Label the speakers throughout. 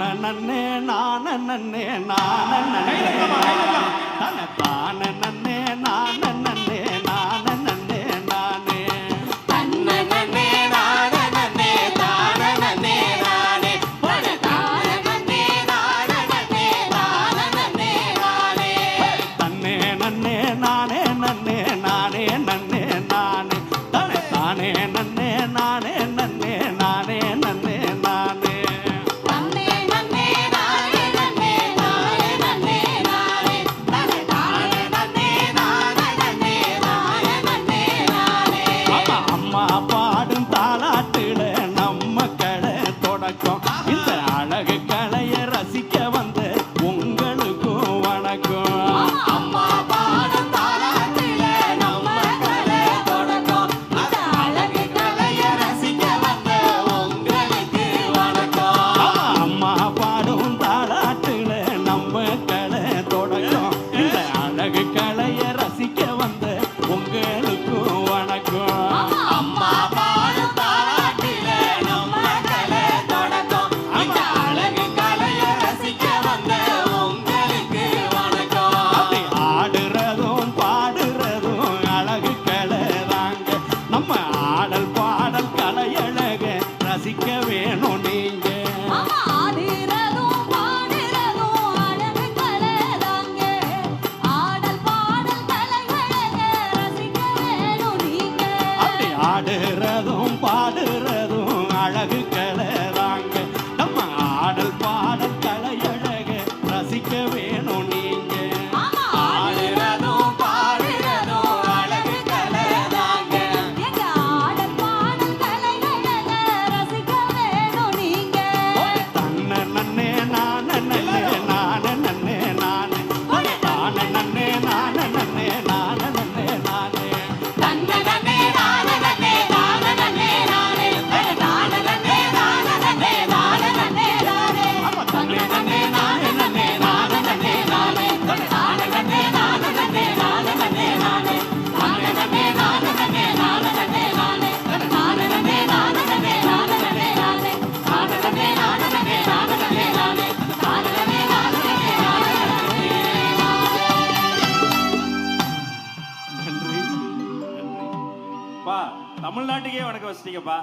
Speaker 1: நன்னே நான நன்னே நான நன்னே தான தான நன்னே நான நன்னே நான நன்னே நானே
Speaker 2: தன்ன நன்னே நான நன்னே தான நன்னே நானே பட தான நன்னே நான நன்னே தான நன்னே நானே
Speaker 1: தன்னே நன்னே நானே நன்னே நானே நன்னே நானே தானே தானே நன்னே நானே நன்னே நானே நன்னே நானே
Speaker 2: தன்னே நன்னே நானே நன்னே நானே நன்னே நானே தன்ன தானே நன்னே நான நன்னே நான நன்னே நானே
Speaker 1: அம்மா பாடும் தாலாட்டுல நம்ம கடை தொடக்கம் இந்த அழகு கலைய ரசிக்க வந்த உங்களுக்கும் வணக்கம்
Speaker 2: அம்மா பாடும் தாலாட்டுல நம்ம கலை தொடக்கம் இந்த அழகு கலைய ரசிக்க வந்த உங்களுக்கு வணக்கம்
Speaker 1: அம்மா பாடும் தாலாட்டுல நம்ம கடை தொடக்கம் இந்த அழகு கலைய ரசிக்க வந்த உங்களுக்கும் வணக்கம்
Speaker 2: அம்மா பாடும் தாலாட்டுல நம்ம கலை தொடக்கம் இந்த அழகு கலைய ரசிக்க வந்த உங்களுக்கு வணக்கம்
Speaker 1: அப்படி ஆடுறதும் பாடுறதும் அழகு கலைதாங்க நம்ம ஆடல் பாடல் கலையழக ரசிக்க வேணும் நீங்க
Speaker 2: ஆடுறதும் பாடுறதும் அழகு கலைதாங்க ஆடல் பாடல் கலையழக ரசிக்க வேணும் நீங்க
Speaker 1: அப்படி ஆடுறதும் பாடுறதும் அழகு கலைதாங்க நம்ம ஆடல் பாடல் கலையழக ரசிக்க வேணும் நீங்க
Speaker 2: ஆடுறதும் பாடுறதும் அழகு கலைதாங்க எங்க ஆடல் பாடல் கலையழக ரசிக்க வேணும் நீங்க
Speaker 1: தன்ன நன்னே நான நன்னே நான நன்னே நானே தான நன்னே நான நன்னே நான நன்னே நானே
Speaker 2: தன்ன நன்னே நான நன்னே தான நன்னே நானே தான நன்னே நான நன்னே தான நன்னே நானே தன்ன நன்னே நான நன்னே நான நன்னே நானே தான நன்னே நான நன்னே நான நன்னே நானே தான நன்னே நான நன்னே நான நன்னே நானே தான நன்னே நான நன்னே நான நன்னே நானே தான நன்னே நான நன்னே நான நன்னே நானே தான நன்னே நான நன்னே நான
Speaker 1: நன்றி நன்றி
Speaker 3: பா தமிழ்நாட்டுக்கே வணக்கம் வச்சிட்டீங்கப்பா.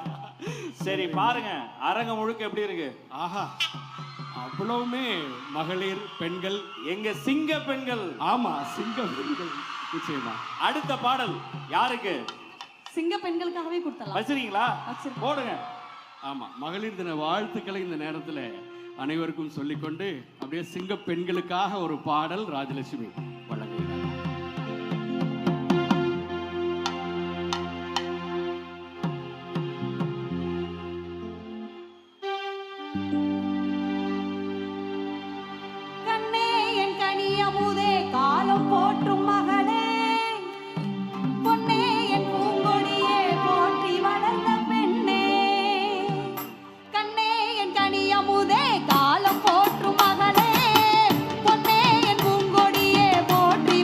Speaker 3: சரி பாருங்க அரங்கம் முழுக்க எப்படி இருக்கு?
Speaker 1: ஆஹா அவ்வளவுமே மகளிர் பெண்கள்
Speaker 3: எங்க சிங்க பெண்கள்.
Speaker 1: ஆமா சிங்க பெண்கள் நிச்சயமா
Speaker 3: அடுத்த பாடல் யாருக்கு
Speaker 2: சிங்க பெண்களுக்காகவே கொடுத்தலாம்
Speaker 3: வச்சிருக்கீங்களா?
Speaker 2: வச்சிருக்கேன்.
Speaker 3: போடுங்க.
Speaker 1: ஆமா மகளிர் தின வாழ்த்துக்களை இந்த நேரத்துல அனைவருக்கும் சொல்லிக்கொண்டு அப்படியே சிங்க பெண்களுக்காக ஒரு பாடல் ராஜலட்சுமி வழங்குகிறார்.
Speaker 2: கண்ணே என் கனியமுதே காலம் போற்றும் மகனே பொன்னே என் பூங்கொடியே போற்றி வளர்ந்த பெண்ணே கண்ணே என் கனியமுதே காலம் போற்றும் மகனே பொன்னே என் பூங்கொடியே போற்றி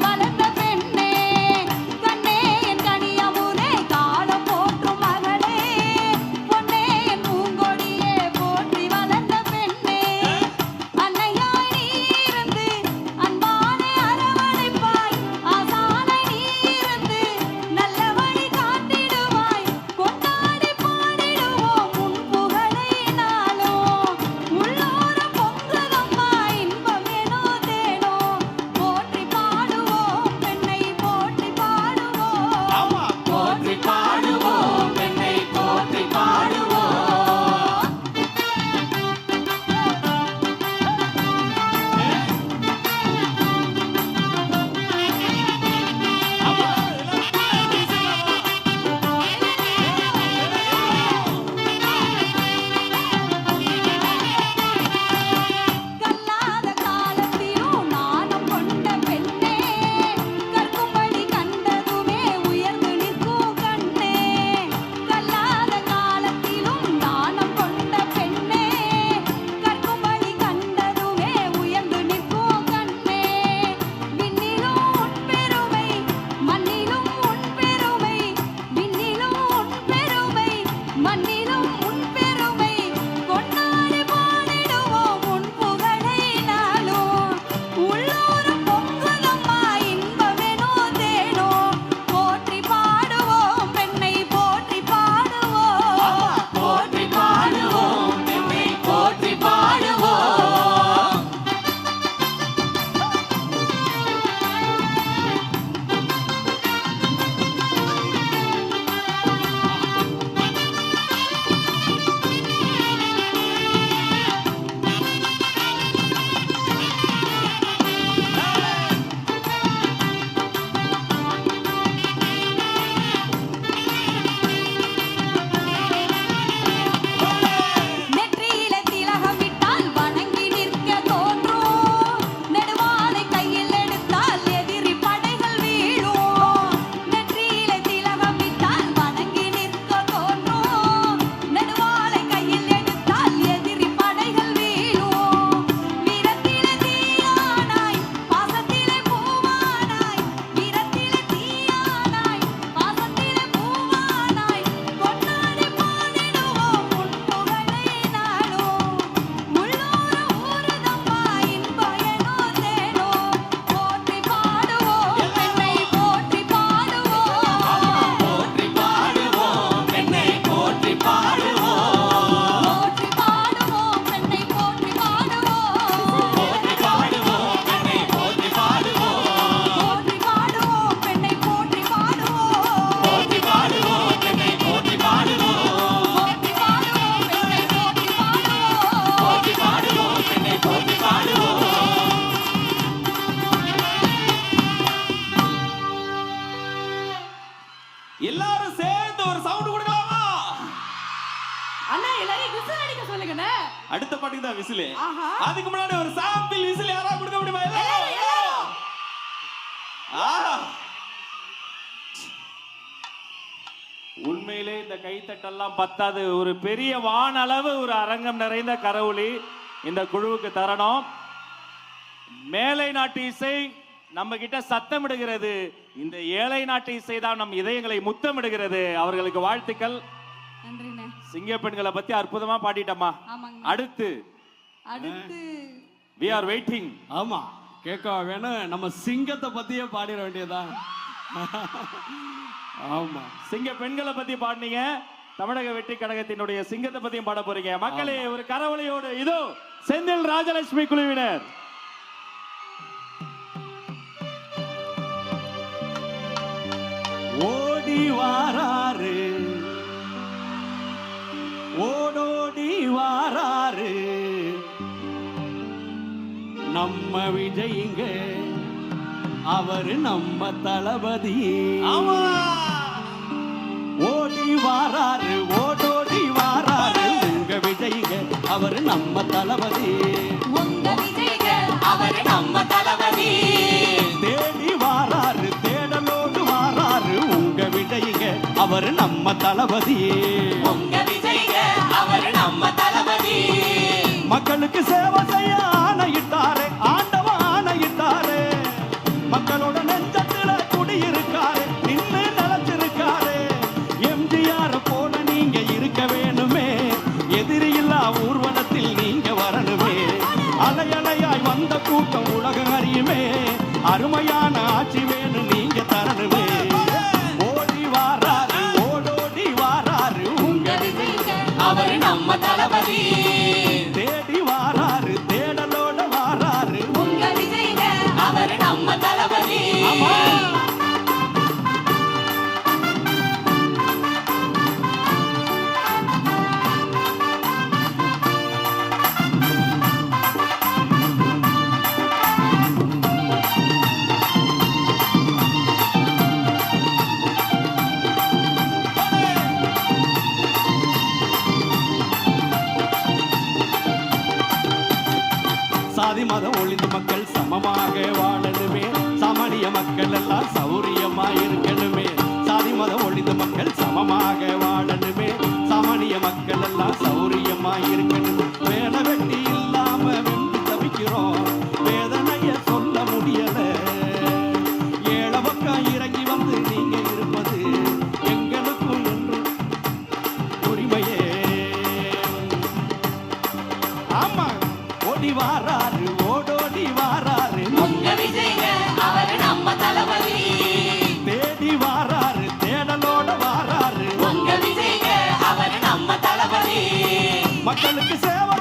Speaker 1: விசில்.
Speaker 2: ஆஹா.
Speaker 1: அதுக்கு முன்னாடி ஒரு சாம்பிள் விசில் யாரா கொடுக்க முடியுமா?
Speaker 3: உண்மையிலே இந்த கைத்தட்டெல்லாம் பத்தாது. ஒரு பெரிய வானளவு ஒரு அரங்கம் நிறைந்த கரவொலி இந்த குழுவுக்கு தரணும். மேலை நாட்டு இசை நம்ம கிட்ட சத்தமிடுகிறது. இந்த ஏழை நாட்டு இசை தான் நம் இதயங்களை முத்தமிடுகிறது. அவர்களுக்கு வாழ்த்துக்கள்.
Speaker 2: நன்றிண்ணே.
Speaker 3: சிங்க பெண்களை பத்தி அற்புதமா பாடிட்டம்மா.
Speaker 2: ஆமாங்க.
Speaker 3: அடுத்து we are waiting.
Speaker 1: ஆமா, கேட்க வேணும். நம்ம சிங்கத்தை பத்தியே பாடிட வேண்டியதா? ஆமா,
Speaker 3: சிங்க பெண்களை பத்தி பாடினீங்க. தமிழக வெற்றி கழகத்தினுடைய சிங்கத்தை பத்தியும் பாட போறீங்க. மக்களே, ஒரு கரவொலியோடு இதோ செந்தில் ராஜலட்சுமி குழுவினர்.
Speaker 1: ஓடி வாராரு, ஓடோடி வாராரு நம்ம விஜய்ங்க, அவரு நம்ம தளபதி. ஆமா, ஓடி வாராரு, ஓடோடி வாராரு உங்க விஜய்ங்க, அவரு நம்ம தளபதி.
Speaker 2: உங்க விஜய்ங்க, அவரு நம்ம தளபதி.
Speaker 1: தேடி வாராரு, தேடலோடு வாராரு உங்க விஜய்ங்க, அவரு நம்ம தளபதி.
Speaker 2: உங்க விஜய்ங்க, அவரு நம்ம தளபதி.
Speaker 1: மக்களுக்கு சேவை செய்ய ஆணையிட்டாரு, ஆண்டவன் ஆணையிட்டாரு. மக்களோட நெஞ்சத்துல குடியிருக்காரு, நின்னு நிலச்சிருக்காரு. எம்ஜிஆர் போல நீங்க இருக்க வேணுமே, எதிரியில்லா ஊர்வலத்தில் நீங்க வரணுமே. அலையலையாய் வந்த கூட்டம் உலகம் அறியுமே, அருமையான ஆட்சி வேணும் நீங்க தரணுமே. ஓடி வாராரு, ஓடோடி வாராரு உங்க
Speaker 2: விஜய்ங்க, அவரு நம்ம தளபதி.
Speaker 1: தேடி வாராரு, தேடலோட வாராரு
Speaker 2: உங்க விஜய்ங்க, அவரு நம்ம தளபதி.
Speaker 1: ஆமா. சாதி மதம் ஒழிந்து மக்கள் சமமாக வாழணுமே, சாமானிய மக்கள் எல்லாம் சௌரியமா இருக்கணுமே. சாதி மதம் ஒழிந்து மக்கள் சமமாக வாழணுமே, சாமானிய மக்கள் எல்லாம் சௌரியமா இருக்கணுமே. வேலை வெட்டி இல்லாம வெம்பி தவிக்கிறோம், வேதனைய சொல்ல முடியல. ஏழை பக்கம் இறங்கி வந்து நீங்க இருப்பது எங்களுக்கும் என்று உரிமையே. ஆமா, ஓடி வாராரு, ஓடோடி வாராரு
Speaker 2: உங்க விஜய்ங்க, அவரு நம்ம தளபதி.
Speaker 1: தேடி வாராரு, தேடலோட வாராரு
Speaker 2: உங்க விஜய்ங்க, அவரு நம்ம தளபதி.
Speaker 1: மக்களுக்கு சேவை